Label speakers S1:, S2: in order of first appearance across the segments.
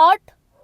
S1: 8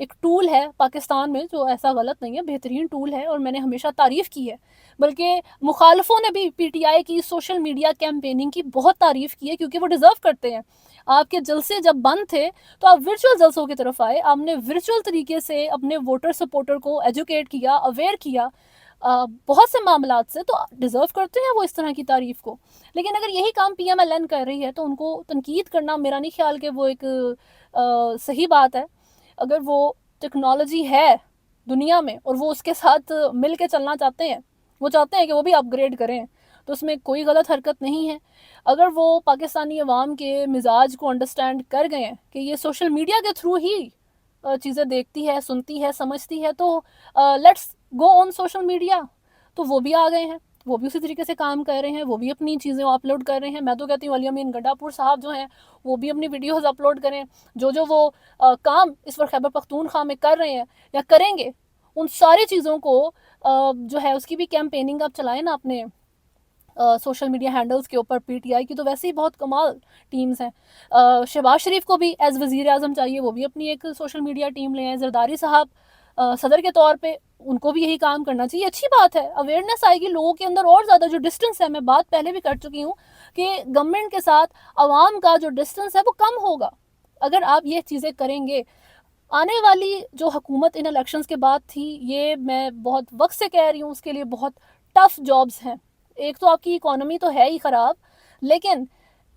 S1: ایک ٹول ہے پاکستان میں جو ایسا غلط نہیں ہے، بہترین ٹول ہے، اور میں نے ہمیشہ تعریف کی ہے، بلکہ مخالفوں نے بھی پی ٹی آئی کی سوشل میڈیا کیمپیننگ کی بہت تعریف کی ہے، کیونکہ وہ ڈیزرو کرتے ہیں۔ آپ کے جلسے جب بند تھے تو آپ ورچوئل جلسوں کی طرف آئے، آپ نے ورچوئل طریقے سے اپنے ووٹر سپورٹر کو ایجوکیٹ کیا، اویئر کیا بہت سے معاملات سے، تو ڈیزرو کرتے ہیں وہ اس طرح کی تعریف کو۔ لیکن اگر یہی کام پی ایم ایل این کر رہی ہے تو ان کو تنقید کرنا میرا نہیں خیال کہ وہ ایک صحیح بات ہے۔ اگر وہ ٹیکنالوجی ہے دنیا میں اور وہ اس کے ساتھ مل کے چلنا چاہتے ہیں، وہ چاہتے ہیں کہ وہ بھی اپ گریڈ کریں، تو اس میں کوئی غلط حرکت نہیں ہے۔ اگر وہ پاکستانی عوام کے مزاج کو انڈرسٹینڈ کر گئے ہیں کہ یہ سوشل میڈیا کے تھرو ہی چیزیں دیکھتی ہے، سنتی ہے، سمجھتی ہے، تو let's go on social media, تو وہ بھی آ گئے ہیں، وہ بھی اسی طریقے سے کام کر رہے ہیں، وہ بھی اپنی چیزیں اپلوڈ کر رہے ہیں۔ میں تو کہتی ہوں علی امین گنڈا پور صاحب جو ہیں وہ بھی اپنی ویڈیوز اپلوڈ کریں، جو وہ کام اس وقت خیبر پختونخوا میں کر رہے ہیں یا کریں گے، ان ساری چیزوں کو جو ہے اس کی بھی کیمپیننگ آپ چلائیں نا اپنے سوشل میڈیا ہینڈلز کے اوپر۔ پی ٹی آئی کی تو ویسے ہی بہت کمال ٹیمز ہیں۔ شہباز شریف کو بھی ایز وزیر اعظم چاہیے، وہ بھی اپنی ایک سوشل میڈیا ٹیم لے آئیں۔ زرداری صاحب صدر کے طور پہ ان کو بھی یہی کام کرنا چاہیے۔ اچھی بات ہے، اویئرنیس آئے گی لوگوں کے اندر، اور زیادہ جو ڈسٹنس ہے، میں بات پہلے بھی کر چکی ہوں کہ گورنمنٹ کے ساتھ عوام کا جو ڈسٹنس ہے وہ کم ہوگا اگر آپ یہ چیزیں کریں گے۔ آنے والی جو حکومت ان الیکشنز کے بعد تھی، یہ میں بہت وقت سے کہہ رہی ہوں، اس کے لیے بہت ٹف جابز ہیں۔ ایک تو آپ کی اکانومی تو ہے ہی خراب، لیکن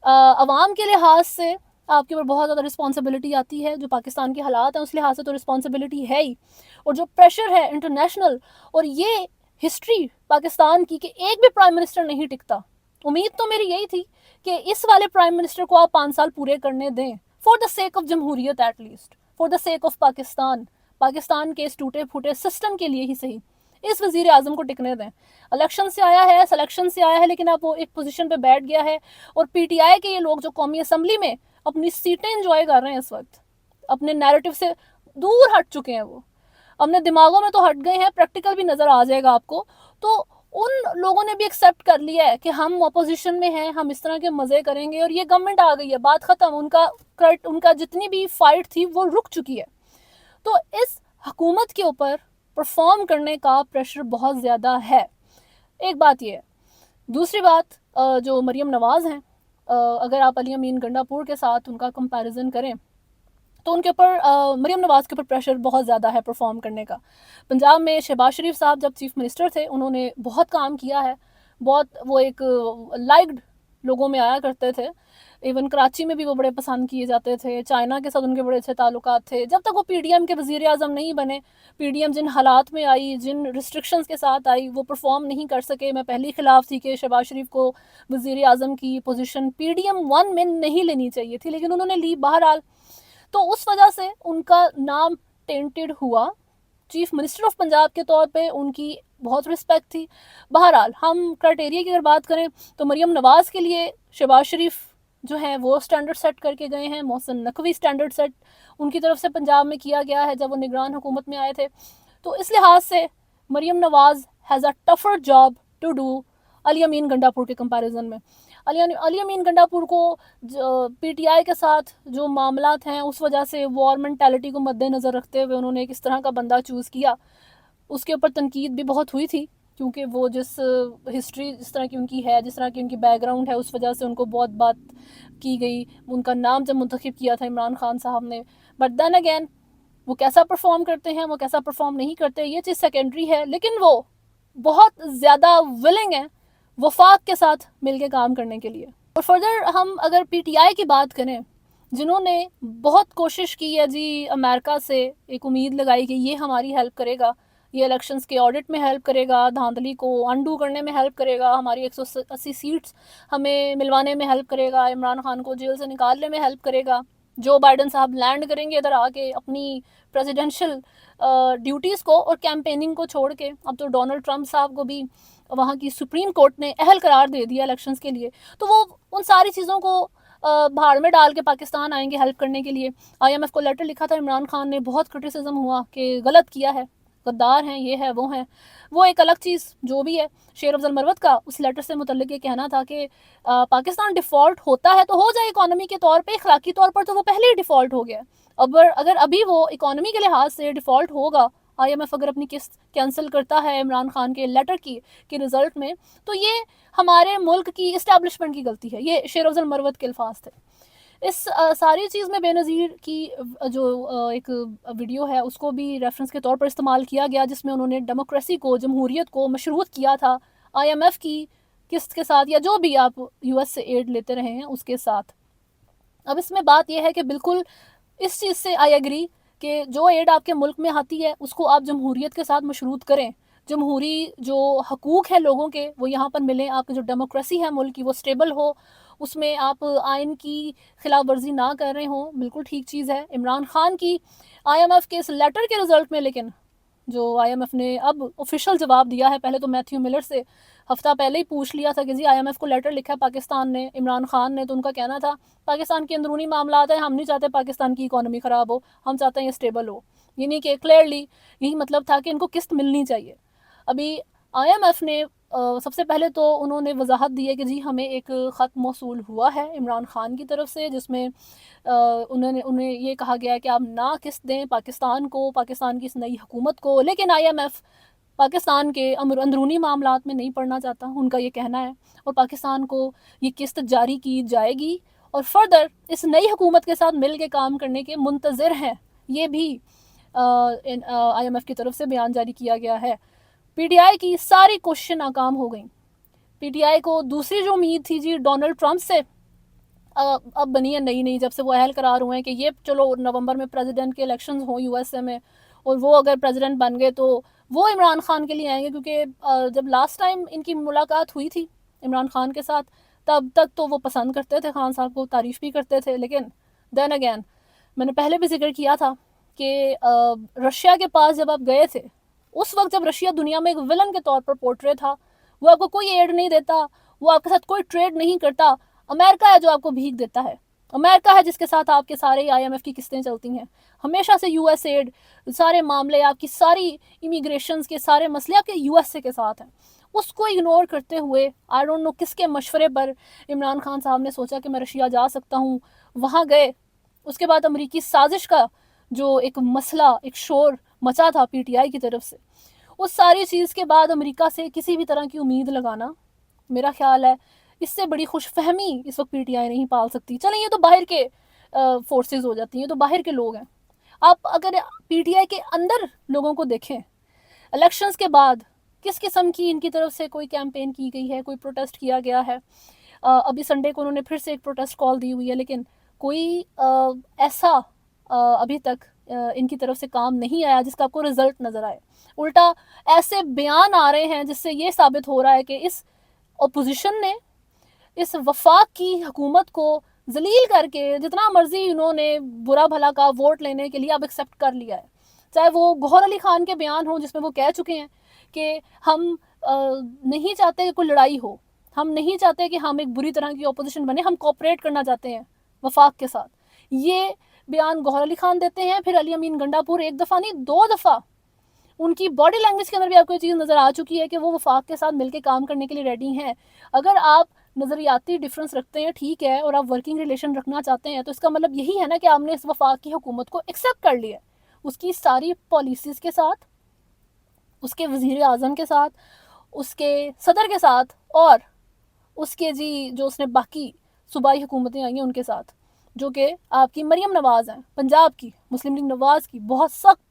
S1: عوام کے لحاظ سے آپ کے اوپر بہت زیادہ رسپانسبلٹی آتی ہے۔ جو پاکستان کے حالات ہیں اس لحاظ سے تو رسپانسبلٹی ہے ہی، اور جو پریشر ہے انٹرنیشنل، اور یہ ہسٹری پاکستان کی کہ ایک بھی پرائم منسٹر نہیں ٹکتا۔ امید تو میری یہی تھی کہ اس والے پرائم منسٹر کو آپ 5 سال پورے کرنے دیں، فار دا سیک آف جمہوریت، at least for the sake of Pakistan کے اس ٹوٹے پھوٹے سسٹم کے لیے ہی صحیح، اس وزیر اعظم کو ٹکنے دیں۔ الیکشن سے آیا ہے، سلیکشن سے آیا ہے، لیکن اب وہ ایک پوزیشن پہ بیٹھ گیا ہے، اور پی ٹی آئی کے یہ لوگ جو قومی اسمبلی میں اپنی سیٹیں انجوائے کر رہے ہیں اس وقت، اپنے نیریٹو سے دور ہٹ چکے ہیں، وہ اپنے دماغوں میں تو ہٹ گئے ہیں، پریکٹیکل بھی نظر آ جائے گا آپ کو، تو ان لوگوں نے بھی ایکسیپٹ کر لیا ہے کہ ہم اپوزیشن میں ہیں، ہم اس طرح کے مزے کریں گے، اور یہ گورنمنٹ آ گئی ہے، بات ختم، ان کا جتنی بھی فائٹ تھی وہ رک چکی ہے۔ تو اس حکومت کے اوپر پرفارم کرنے کا پریشر بہت زیادہ ہے، ایک بات یہ ہے۔ دوسری بات، جو مریم نواز ہیں، اگر آپ علی امین گنڈا پور کے ساتھ ان کا کمپیریزن کریں تو ان کے اوپر مریم نواز کے اوپر پریشر بہت زیادہ ہے پرفارم کرنے کا۔ پنجاب میں شہباز شریف صاحب جب چیف منسٹر تھے، انہوں نے بہت کام کیا ہے، بہت وہ ایک لائکڈ لوگوں میں آیا کرتے تھے، ایون کراچی میں بھی وہ بڑے پسند کیے جاتے تھے، چائنا کے ساتھ ان کے بڑے اچھے تعلقات تھے۔ جب تک وہ پی ڈی ایم کے وزیر اعظم نہیں بنے، پی ڈی ایم جن حالات میں آئی، جن ریسٹرکشنز کے ساتھ آئی، وہ پرفارم نہیں کر سکے۔ میں پہلی خلاف تھی کہ شہباز شریف کو وزیر اعظم کی پوزیشن پی ڈی ایم 1 میں نہیں لینی چاہیے تھی، لیکن انہوں نے لی بہرحال، تو اس وجہ سے ان کا نام ٹینٹڈ ہوا۔ چیف منسٹر آف پنجاب کے طور پہ ان کی بہت رسپیکٹ تھی۔ بہرحال ہم کرائٹیریا کی اگر بات کریں تو مریم نواز کے لیے شہباز شریف جو ہیں وہ سٹینڈرڈ سیٹ کر کے گئے ہیں، محسن نقوی سٹینڈرڈ سیٹ ان کی طرف سے پنجاب میں کیا گیا ہے جب وہ نگران حکومت میں آئے تھے۔ تو اس لحاظ سے Maryam Nawaz has a tougher job to do Ali Amin Gandapur کے کمپیریزن میں۔ علی امین گنڈا پور کو پی ٹی آئی کے ساتھ جو معاملات ہیں اس وجہ سے وار مینٹیلٹی کو مد نظر رکھتے ہوئے انہوں نے ایک اس طرح کا بندہ چوز کیا، اس کے اوپر تنقید بھی بہت ہوئی تھی، کیونکہ وہ جس ہسٹری جس طرح کی ان کی ہے، جس طرح کی ان کی بیک گراؤنڈ ہے، اس وجہ سے ان کو بہت بات کی گئی۔ ان کا نام جب منتخب کیا تھا عمران خان صاحب نے، بٹ دین اگین وہ کیسا پرفارم کرتے ہیں، وہ کیسا پرفارم نہیں کرتے، یہ چیز سیکنڈری ہے، لیکن وہ بہت زیادہ ولنگ ہیں وفاق کے ساتھ مل کے کام کرنے کے لیے۔ اور فردر ہم اگر پی ٹی آئی کی بات کریں، جنہوں نے بہت کوشش کی ہے جی، امریکہ سے ایک امید لگائی کہ یہ ہماری ہیلپ کرے گا، یہ الیکشنز کے آڈٹ میں ہیلپ کرے گا، دھاندلی کو انڈو کرنے میں ہیلپ کرے گا، ہماری 180 سیٹس ہمیں ملوانے میں ہیلپ کرے گا، عمران خان کو جیل سے نکالنے میں ہیلپ کرے گا، جو بائیڈن صاحب لینڈ کریں گے ادھر آ کے اپنی پریزیڈنشل ڈیوٹیز کو اور کیمپیننگ کو چھوڑ کے، اب تو ڈونلڈ ٹرمپ صاحب کو بھی وہاں کی سپریم کورٹ نے اہل قرار دے دیا الیکشنز کے لیے، تو وہ ان ساری چیزوں کو بھاڑ میں ڈال کے پاکستان آئیں گے ہیلپ کرنے کے لیے۔ آئی ایم ایف کو لیٹر لکھا تھا عمران خان نے، بہت کرٹیسزم ہوا کہ غلط کیا ہے، غدار ہیں، یہ ہے وہ ہیں، وہ ایک الگ چیز جو بھی ہے۔ شیر افضل مروت کا اس لیٹر سے متعلق یہ کہنا تھا کہ پاکستان ڈیفالٹ ہوتا ہے تو ہو جائے، اکانومی کے طور پہ، اخلاقی طور پر تو وہ پہلے ہی ڈیفالٹ ہو گیا، اگر ابھی وہ اکانومی کے لحاظ سے ڈیفالٹ ہوگا، آئی ایم ایف اگر اپنی قسط کینسل کرتا ہے عمران خان کے لیٹر کی رزلٹ میں، تو یہ ہمارے ملک کی اسٹیبلشمنٹ کی غلطی ہے. یہ شیر افضل مروت کے الفاظ تھے. اس ساری چیز میں بے نظیر کی جو ایک ویڈیو ہے اس کو بھی ریفرنس کے طور پر استعمال کیا گیا، جس میں انہوں نے ڈیموکریسی کو، جمہوریت کو مشروط کیا تھا آئی ایم ایف کی قسط کے ساتھ، یا جو بھی آپ یو ایس سے ایڈ لیتے رہے ہیں اس کے ساتھ. اب اس میں بات یہ ہے کہ بالکل اس چیز سے آئی ایگری کہ جو ایڈ آپ کے ملک میں آتی ہے اس کو آپ جمہوریت کے ساتھ مشروط کریں، جمہوری جو حقوق ہیں لوگوں کے وہ یہاں پر ملیں، آپ کی جو ڈیموکریسی ہے ملک کی وہ سٹیبل ہو، اس میں آپ آئین کی خلاف ورزی نہ کر رہے ہوں، بالکل ٹھیک چیز ہے. عمران خان کی آئی ایم ایف کے اس لیٹر کے رزلٹ میں لیکن جو آئی ایم ایف نے اب آفیشیل جواب دیا ہے، پہلے تو میتھیو ملر سے ہفتہ پہلے ہی پوچھ لیا تھا کہ جی آئی ایم ایف کو لیٹر لکھا ہے پاکستان نے، عمران خان نے، تو ان کا کہنا تھا پاکستان کے اندرونی معاملات ہیں، ہم نہیں چاہتے پاکستان کی اکانومی خراب ہو، ہم چاہتے ہیں یہ سٹیبل ہو. یعنی کہ کلیئرلی یہی مطلب تھا کہ ان کو قسط ملنی چاہیے. ابھی آئی ایم ایف نے سب سے پہلے تو انہوں نے وضاحت دی ہے کہ جی ہمیں ایک خط موصول ہوا ہے عمران خان کی طرف سے، جس میں انہیں یہ کہا گیا ہے کہ آپ نہ قسط دیں پاکستان کو، پاکستان کی اس نئی حکومت کو. لیکن آئی ایم ایف پاکستان کے اندرونی معاملات میں نہیں پڑنا چاہتا، ان کا یہ کہنا ہے، اور پاکستان کو یہ قسط جاری کی جائے گی اور فردر اس نئی حکومت کے ساتھ مل کے کام کرنے کے منتظر ہیں. یہ بھی آئی ایم ایف کی طرف سے بیان جاری کیا گیا ہے. پی ٹی آئی کی ساری کوششیں ناکام ہو گئیں. پی ٹی آئی کو دوسری جو امید تھی جی ڈونلڈ ٹرمپ سے، اب بنی ہے نئی جب سے وہ اہل قرار ہوئے ہیں کہ یہ چلو نومبر میں پریزیڈنٹ کے الیکشنز ہوں یو ایس اے میں، اور وہ اگر پریزیڈنٹ بن گئے تو وہ عمران خان کے لیے آئیں گے، کیونکہ جب لاسٹ ٹائم ان کی ملاقات ہوئی تھی عمران خان کے ساتھ تب تک تو وہ پسند کرتے تھے خان صاحب کو، تعریف بھی کرتے تھے. لیکن دین اگین میں نے پہلے بھی ذکر کیا تھا کہ رشیا کے پاس جب آپ گئے تھے، اس وقت جب رشیا دنیا میں ایک ولن کے طور پر پورٹرے تھا، وہ آپ کو کوئی ایڈ نہیں دیتا، وہ آپ کے ساتھ کوئی ٹریڈ نہیں کرتا. امریکہ ہے جو آپ کو بھیک دیتا ہے، امریکہ ہے جس کے ساتھ آپ کے سارے آئی ایم ایف کی قسطیں چلتی ہیں. ہمیشہ سے یو ایس ایڈ، سارے معاملے، آپ کی ساری امیگریشنز کے سارے مسئلے آپ کے یو ایس اے کے ساتھ ہیں. اس کو اگنور کرتے ہوئے آئی ڈونٹ نو کس کے مشورے پر عمران خان صاحب نے سوچا کہ میں رشیا جا سکتا ہوں، وہاں گئے. اس کے بعد امریکی سازش کا جو ایک مسئلہ، ایک شور مچا تھا پی ٹی آئی کی طرف سے، اس ساری چیز کے بعد امریکہ سے کسی بھی طرح کی امید لگانا، میرا خیال ہے اس سے بڑی خوش فہمی اس وقت پی ٹی آئی نہیں پال سکتی. چلیں یہ تو باہر کے فورسز ہو جاتی ہیں، تو باہر کے لوگ ہیں. آپ اگر پی ٹی آئی کے اندر لوگوں کو دیکھیں، الیکشنز کے بعد کس قسم کی ان کی طرف سے کوئی کیمپین کی گئی ہے، کوئی پروٹیسٹ کیا گیا ہے. ابھی سنڈے کو انہوں نے پھر سے ایک پروٹیسٹ کال دی ہوئی ہے، لیکن کوئی ایسا ابھی تک ان کی طرف سے کام نہیں آیا جس کا آپ کو رزلٹ نظر آئے. الٹا ایسے بیان آ رہے ہیں جس سے یہ ثابت ہو رہا ہے کہ اس اپوزیشن نے اس وفاق کی حکومت کو ذلیل کر کے جتنا مرضی انہوں نے برا بھلا کا ووٹ لینے کے لیے اب ایکسیپٹ کر لیا ہے. چاہے وہ گوہر علی خان کے بیان ہوں جس میں وہ کہہ چکے ہیں کہ ہم نہیں چاہتے کہ کوئی لڑائی ہو، ہم نہیں چاہتے کہ ہم ایک بری طرح کی اپوزیشن بنے، ہم کوپریٹ کرنا چاہتے ہیں وفاق کے ساتھ. یہ بیان گوہر علی خان دیتے ہیں، پھر علی امین گنڈا پور ایک دفعہ نہیں 2 دفعہ ان کی باڈی لینگویج کے اندر بھی آپ کو یہ چیز نظر آ چکی ہے کہ وہ وفاق کے ساتھ مل کے کام کرنے کے لیے ریڈی ہیں. اگر آپ نظریاتی ڈفرنس رکھتے ہیں ٹھیک ہے، اور آپ ورکنگ ریلیشن رکھنا چاہتے ہیں، تو اس کا مطلب یہی ہے نا کہ آپ نے اس وفاق کی حکومت کو ایکسیپٹ کر لیا، اس کی ساری پالیسیز کے ساتھ، اس کے وزیر اعظم کے ساتھ، اس کے صدر کے ساتھ، اور اس کے جو اس نے باقی صوبائی حکومتیں آئی ہیں ان کے ساتھ، جو کہ آپ کی مریم نواز ہیں پنجاب کی، مسلم لیگ نواز کی بہت سخت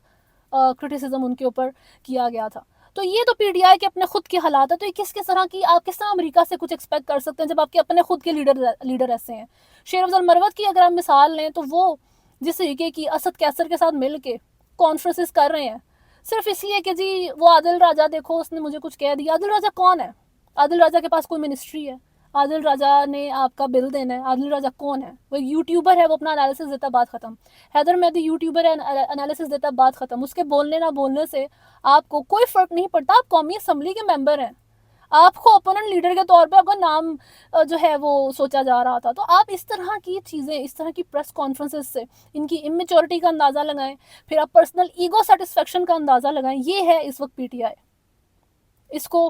S1: کرٹیسزم ان کے اوپر کیا گیا تھا. تو یہ تو پی ٹی آئی کے اپنے خود کے حالات ہے. تو یہ کس طرح کی، آپ کس طرح امریکہ سے کچھ ایکسپیکٹ کر سکتے ہیں جب آپ کے اپنے خود کے لیڈر ایسے ہیں. شیر افضل مروت کی اگر آپ مثال لیں تو وہ جس طریقے کی اسد کیسر کے ساتھ مل کے کانفرنسز کر رہے ہیں صرف اس لیے کہ جی وہ عادل راجہ دیکھو اس نے مجھے کچھ کہہ دیا. عادل راجہ کون ہے؟ عادل راجہ کے پاس کوئی منسٹری ہے؟ عادل راجہ نے آپ کا بل دینا ہے؟ عادل راجہ کون ہے؟ وہ یوٹیوبر ہے، وہ اپنا انالیسس دیتا، بات ختم. حیدر مہدی یوٹیوبر ہے، انالیسس دیتا، بات ختم. اس کے بولنے نہ بولنے سے آپ کو کوئی فرق نہیں پڑتا. آپ قومی اسمبلی کے ممبر ہیں، آپ کو اپوننٹ لیڈر کے طور پہ آپ کا نام جو ہے وہ سوچا جا رہا تھا. تو آپ اس طرح کی چیزیں، اس طرح کی پریس کانفرنسز سے ان کی امیچورٹی کا اندازہ لگائیں، پھر آپ پرسنل ایگو سیٹسفیکشن کا اندازہ لگائیں. یہ ہے اس وقت پی ٹی آئی. اس کو